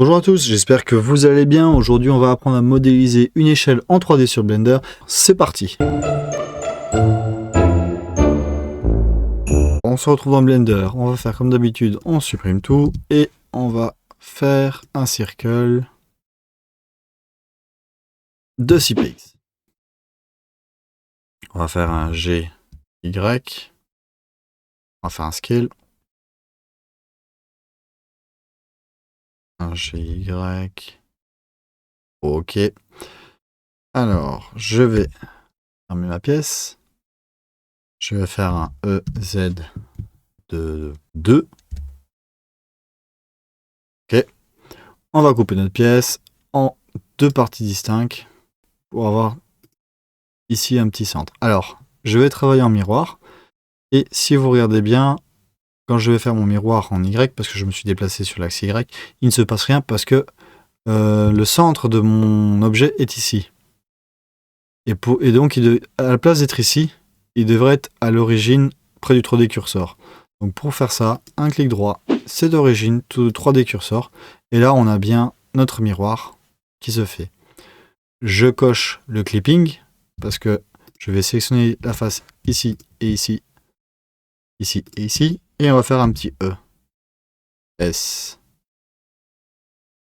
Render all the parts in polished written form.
Bonjour à tous, j'espère que vous allez bien. Aujourd'hui, on va apprendre à modéliser une échelle en 3D sur Blender. C'est parti. On se retrouve dans Blender. On va faire comme d'habitude, on supprime tout et on va faire un circle de 6 px. On va faire un GY. On va faire un scale. Un GY. Ok. Alors, je vais fermer ma pièce. Je vais faire un EZ de 2. Ok. On va couper notre pièce en deux parties distinctes pour avoir ici un petit centre. Alors, je vais travailler en miroir. Et si vous regardez bien, quand je vais faire mon miroir en Y, parce que je me suis déplacé sur l'axe Y, il ne se passe rien parce que le centre de mon objet est ici. Et donc, à la place d'être ici, il devrait être à l'origine près du 3D cursor. Donc pour faire ça, un clic droit, c'est d'origine, tout le 3D cursor. Et là, on a bien notre miroir qui se fait. Je coche le clipping, parce que je vais sélectionner la face ici et ici, ici et ici, et on va faire un petit E. S.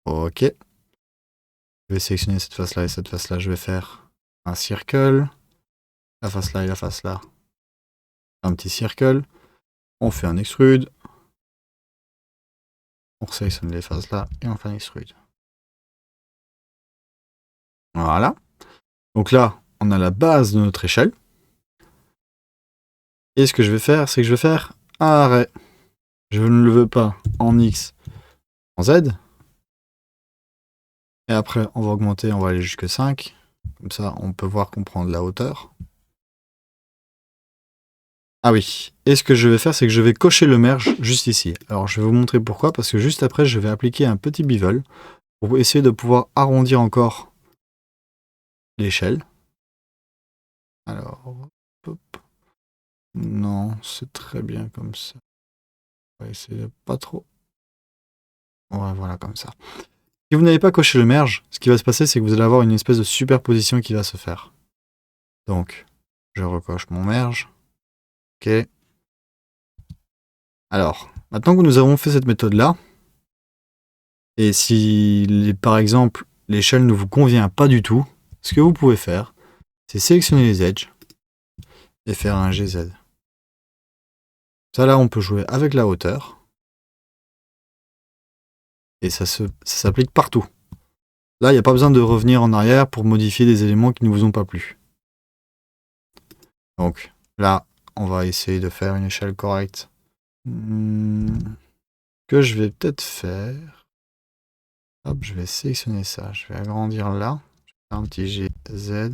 Ok. Je vais sélectionner cette face-là et cette face-là. Je vais faire un circle. La face là et la face là. Un petit circle. On fait un extrude. On sélectionne les faces là et on fait un extrude. Voilà. Donc là, on a la base de notre échelle. Et ce que je vais faire, c'est que je vais faire un arrêt. Je ne le veux pas en X, en Z. Et après, on va augmenter, on va aller jusqu'à 5. Comme ça, on peut voir qu'on prend de la hauteur. Ah oui, et ce que je vais faire, c'est que je vais cocher le merge juste ici. Alors, je vais vous montrer pourquoi, parce que juste après, je vais appliquer un petit bevel pour essayer de pouvoir arrondir encore l'échelle. Alors, hop. Non, c'est très bien comme ça. On va essayer de pas trop. Ouais, voilà, comme ça. Si vous n'avez pas coché le merge, ce qui va se passer, c'est que vous allez avoir une espèce de superposition qui va se faire. Donc, je recoche mon merge. Ok. Alors, maintenant que nous avons fait cette méthode-là, et si, par exemple, l'échelle ne vous convient pas du tout, ce que vous pouvez faire, c'est sélectionner les edges et faire un GZ. Ça, là, on peut jouer avec la hauteur. Et ça s'applique partout. Là, il n'y a pas besoin de revenir en arrière pour modifier des éléments qui ne vous ont pas plu. Donc, là, on va essayer de faire une échelle correcte. Que je vais peut-être faire. Hop, je vais sélectionner ça. Je vais agrandir là. Je vais faire un petit GZ.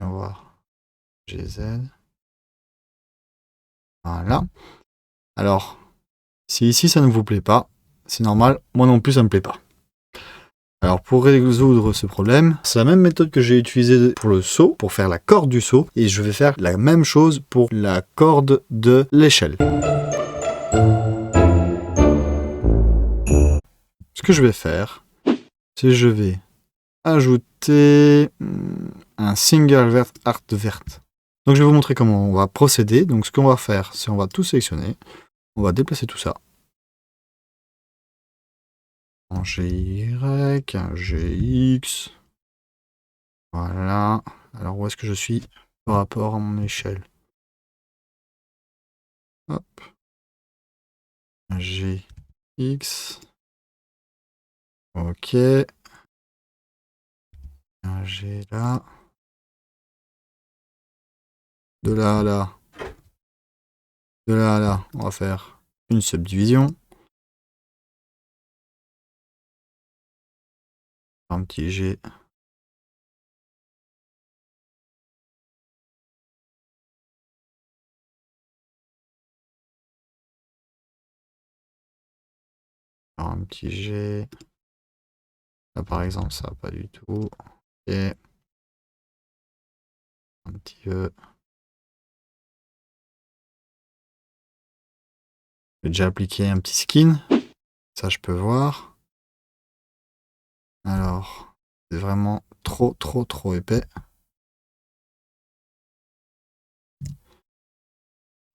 On va voir. GZ. Voilà. Alors, si ici ça ne vous plaît pas, c'est normal. Moi non plus, ça ne me plaît pas. Alors, pour résoudre ce problème, c'est la même méthode que j'ai utilisée pour le saut, pour faire la corde du saut. Et je vais faire la même chose pour la corde de l'échelle. Ce que je vais faire, c'est que je vais ajouter un single vert art verte. Donc je vais vous montrer comment on va procéder. Donc ce qu'on va faire, c'est on va tout sélectionner. On va déplacer tout ça. Un GY, un GX. Voilà. Alors où est-ce que je suis par rapport à mon échelle? Hop. Un GX. Ok. Un G là. De là à là. De là à là. On va faire une subdivision. Un petit G. Un petit G. Là par exemple, ça va pas du tout. Et un petit E. J'ai déjà appliqué un petit skin. Ça, je peux voir. Alors, c'est vraiment trop épais.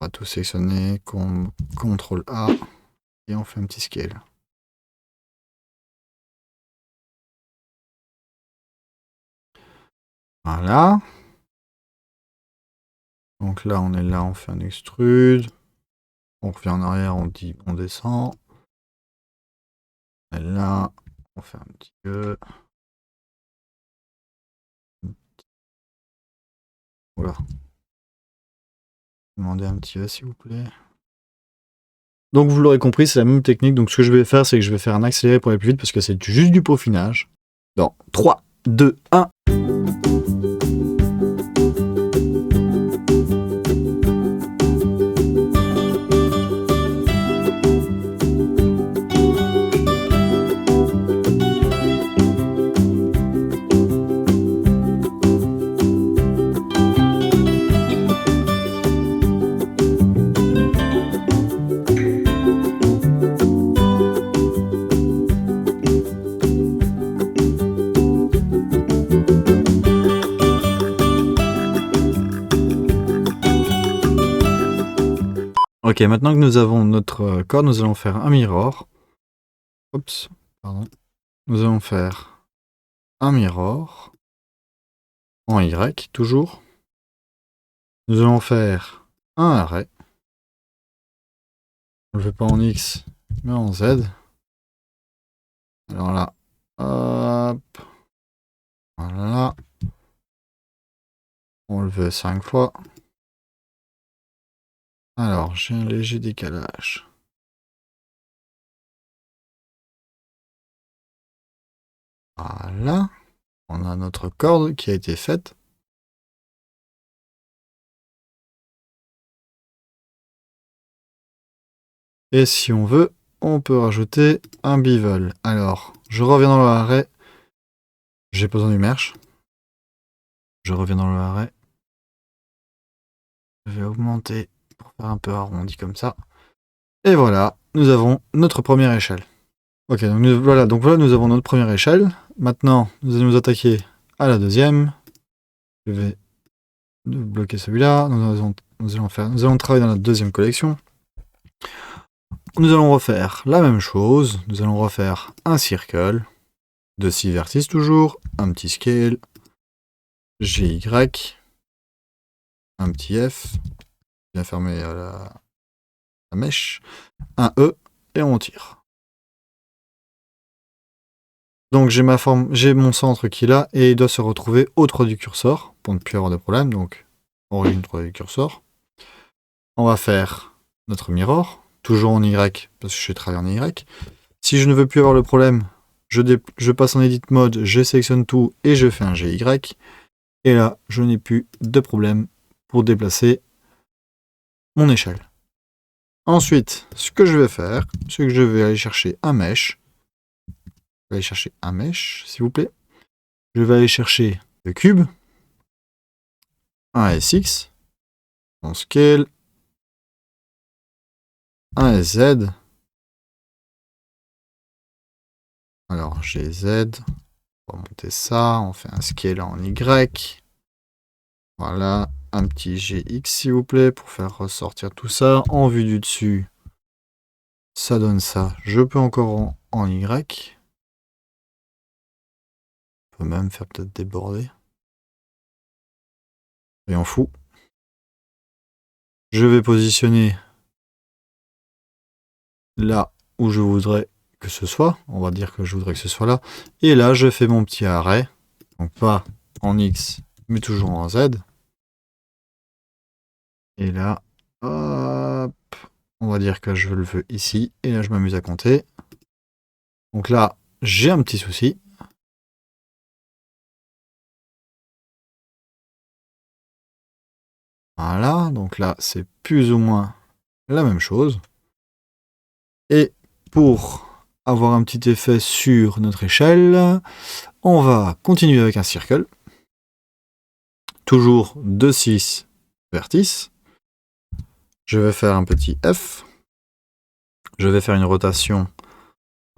On va tout sélectionner, CTRL A, et on fait un petit scale. Voilà. Donc là, on est là, on fait un extrude. On revient en arrière, on descend. Et là, on fait un petit peu. Voilà. Demandez un petit E, s'il vous plaît. Donc vous l'aurez compris, c'est la même technique. Donc ce que je vais faire, c'est que je vais faire un accéléré pour aller plus vite parce que c'est juste du peaufinage. Dans 3, 2, 1. Ok, maintenant que nous avons notre corde, nous allons faire un mirror. Oups, pardon. Nous allons faire un mirror en Y, toujours. Nous allons faire un arrêt. On ne le fait pas en X, mais en Z. Alors là, hop. Voilà. On le veut 5 fois. Alors, j'ai un léger décalage. Voilà. On a notre corde qui a été faite. Et si on veut, on peut rajouter un bevel. Alors, je reviens dans le arrêt. J'ai besoin du merge. Je reviens dans le arrêt. Je vais augmenter pour faire un peu arrondi comme ça. Et voilà, nous avons notre première échelle. Ok, donc voilà, nous avons notre première échelle. Maintenant, nous allons nous attaquer à la deuxième. Je vais bloquer celui-là. Nous allons travailler dans la deuxième collection. Nous allons refaire la même chose. Nous allons refaire un circle de 6 vertices toujours, un petit scale, GY, un petit F, bien fermer la mèche, un E, et on tire. Donc j'ai mon centre qui est là, et il doit se retrouver au 3 du curseur, pour ne plus avoir de problème, donc origine 3 du curseur. On va faire notre mirror, toujours en Y, parce que je suis travaillé en Y. Si je ne veux plus avoir le problème, je passe en edit mode, je sélectionne tout, et je fais un GY. Et là, je n'ai plus de problème pour déplacer mon échelle. Ensuite, ce que je vais faire, c'est que je vais aller chercher un mesh. Je vais aller chercher un mesh, s'il vous plaît. Je vais aller chercher le cube, un SX, en scale, un SZ. Alors, GZ, on va monter ça, on fait un scale en Y. Voilà, un petit GX, s'il vous plaît, pour faire ressortir tout ça. En vue du dessus, ça donne ça. Je peux encore en Y. On peut même faire peut-être déborder. Rien fou. Je vais positionner là où je voudrais que ce soit. On va dire que je voudrais que ce soit là. Et là, je fais mon petit arrêt. Donc pas en X, mais toujours en Z. Et là, hop, on va dire que je le veux ici. Et là, je m'amuse à compter. Donc là, j'ai un petit souci. Voilà, donc là, c'est plus ou moins la même chose. Et pour avoir un petit effet sur notre échelle, on va continuer avec un circle. Toujours de 6 vertices. Je vais faire un petit F. Je vais faire une rotation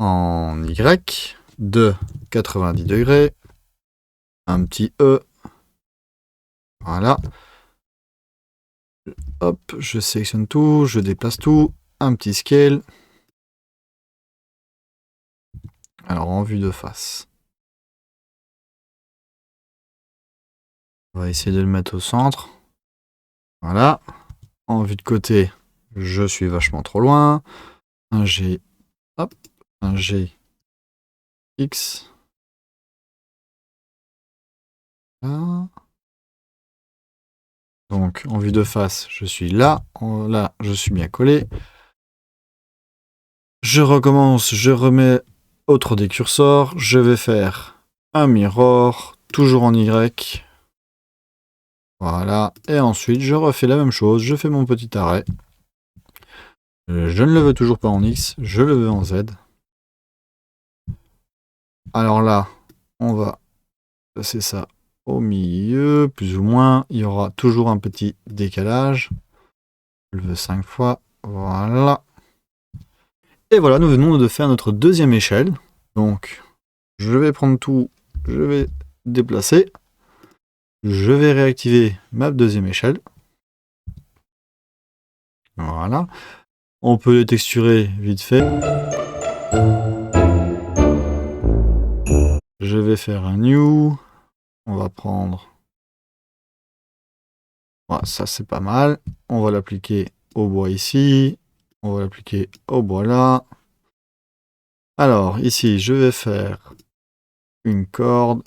en Y de 90 degrés, un petit E, voilà. Hop, je sélectionne tout, je déplace tout, un petit scale. Alors en vue de face, on va essayer de le mettre au centre. Voilà. En vue de côté, je suis vachement trop loin. Un G, hop, un G, X. Là. Donc en vue de face, je suis là. Là, je suis bien collé. Je recommence, je remets autre décurseur. Je vais faire un mirror, toujours en Y. Voilà. Et ensuite, je refais la même chose. Je fais mon petit arrêt. Je ne le veux toujours pas en X, je le veux en Z. Alors là, on va passer ça au milieu, plus ou moins. Il y aura toujours un petit décalage. Je le veux 5 fois. Voilà. Et voilà, nous venons de faire notre deuxième échelle. Donc, je vais prendre tout, je vais déplacer. Je vais réactiver ma deuxième échelle. Voilà. On peut les texturer vite fait. Je vais faire un new. On va prendre... Voilà, ça c'est pas mal. On va l'appliquer au bois ici. On va l'appliquer au bois là. Alors, ici, je vais faire une corde.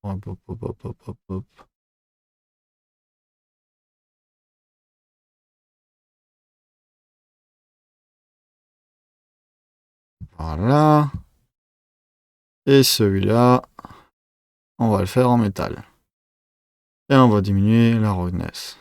Hop, hop, hop, hop, hop, hop, hop. Voilà. Et celui-là, on va le faire en métal. Et on va diminuer la roughness.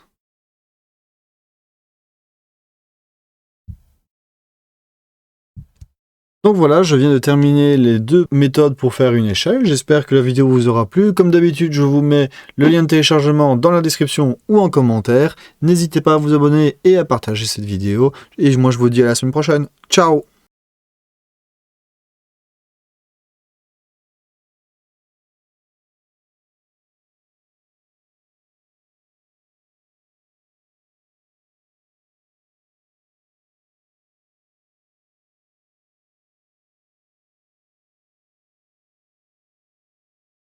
Donc voilà, je viens de terminer les deux méthodes pour faire une échelle. J'espère que la vidéo vous aura plu. Comme d'habitude, je vous mets le lien de téléchargement dans la description ou en commentaire. N'hésitez pas à vous abonner et à partager cette vidéo. Et moi, je vous dis à la semaine prochaine. Ciao!